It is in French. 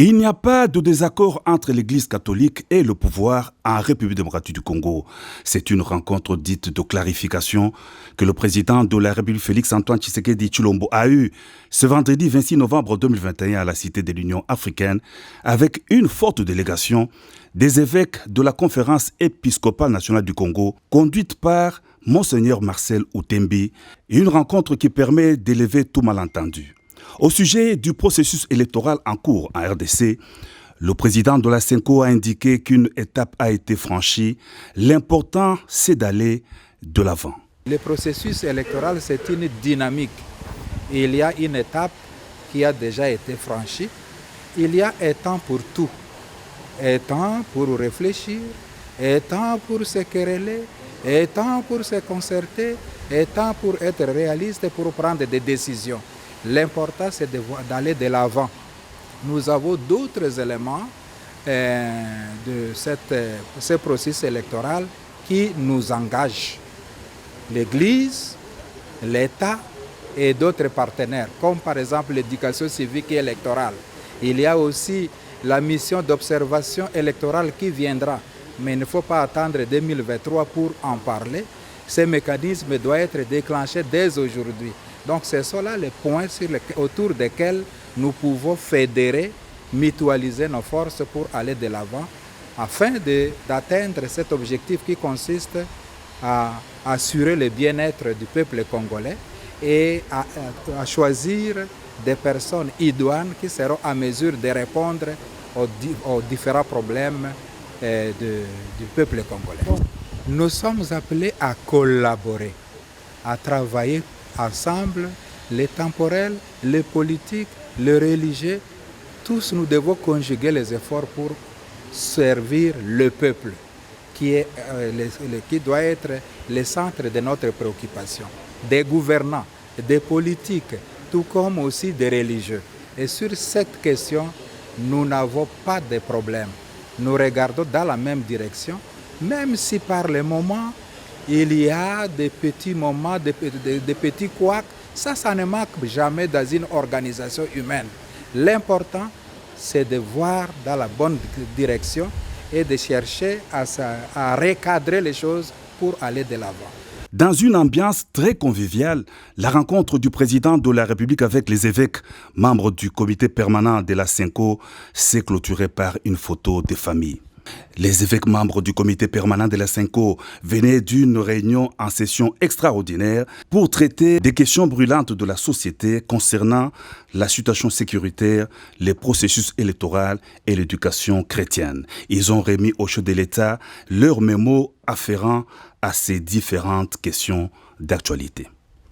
Il n'y a pas de désaccord entre l'Église catholique et le pouvoir en République démocratique du Congo. C'est une rencontre dite de clarification que le président de la République Félix-Antoine Tshisekedi Tshilombo a eue ce vendredi 26 novembre 2021 à la Cité de l'Union africaine avec une forte délégation des évêques de la Conférence épiscopale nationale du Congo conduite par Monseigneur Marcel Outembi, une rencontre qui permet d'élever tout malentendu. Au sujet du processus électoral en cours en RDC, le président de la CENCO a indiqué qu'une étape a été franchie. L'important, c'est d'aller de l'avant. Le processus électoral, c'est une dynamique. Il y a une étape qui a déjà été franchie. Il y a un temps pour tout. Un temps pour réfléchir, un temps pour se quereller, un temps pour se concerter, un temps pour être réaliste et pour prendre des décisions. L'important, c'est d'aller de l'avant. Nous avons d'autres éléments de ce processus électoral qui nous engagent. L'Église, l'État et d'autres partenaires, comme par exemple l'éducation civique et électorale. Il y a aussi la mission d'observation électorale qui viendra. Mais il ne faut pas attendre 2023 pour en parler. Ce mécanisme doit être déclenché dès aujourd'hui. Donc ce sont là les points autour desquels nous pouvons fédérer, mutualiser nos forces pour aller de l'avant afin d'atteindre cet objectif qui consiste à assurer le bien-être du peuple congolais et à choisir des personnes idoines qui seront à mesure de répondre aux différents problèmes du peuple congolais. Nous sommes appelés à collaborer, à travailler ensemble, les temporels, les politiques, les religieux. Tous nous devons conjuguer les efforts pour servir le peuple qui doit être le centre de notre préoccupation. Des gouvernants, des politiques, tout comme aussi des religieux. Et sur cette question, nous n'avons pas de problème. Nous regardons dans la même direction, même si par le moment, il y a des petits moments, des petits couacs. Ça ne manque jamais dans une organisation humaine. L'important, c'est de voir dans la bonne direction et de chercher à recadrer les choses pour aller de l'avant. Dans une ambiance très conviviale, la rencontre du président de la République avec les évêques, membres du comité permanent de la CENCO, s'est clôturée par une photo de famille. Les évêques membres du comité permanent de la CENCO venaient d'une réunion en session extraordinaire pour traiter des questions brûlantes de la société concernant la situation sécuritaire, les processus électoraux et l'éducation chrétienne. Ils ont remis au chef de l'État leurs mémos afférents à ces différentes questions d'actualité.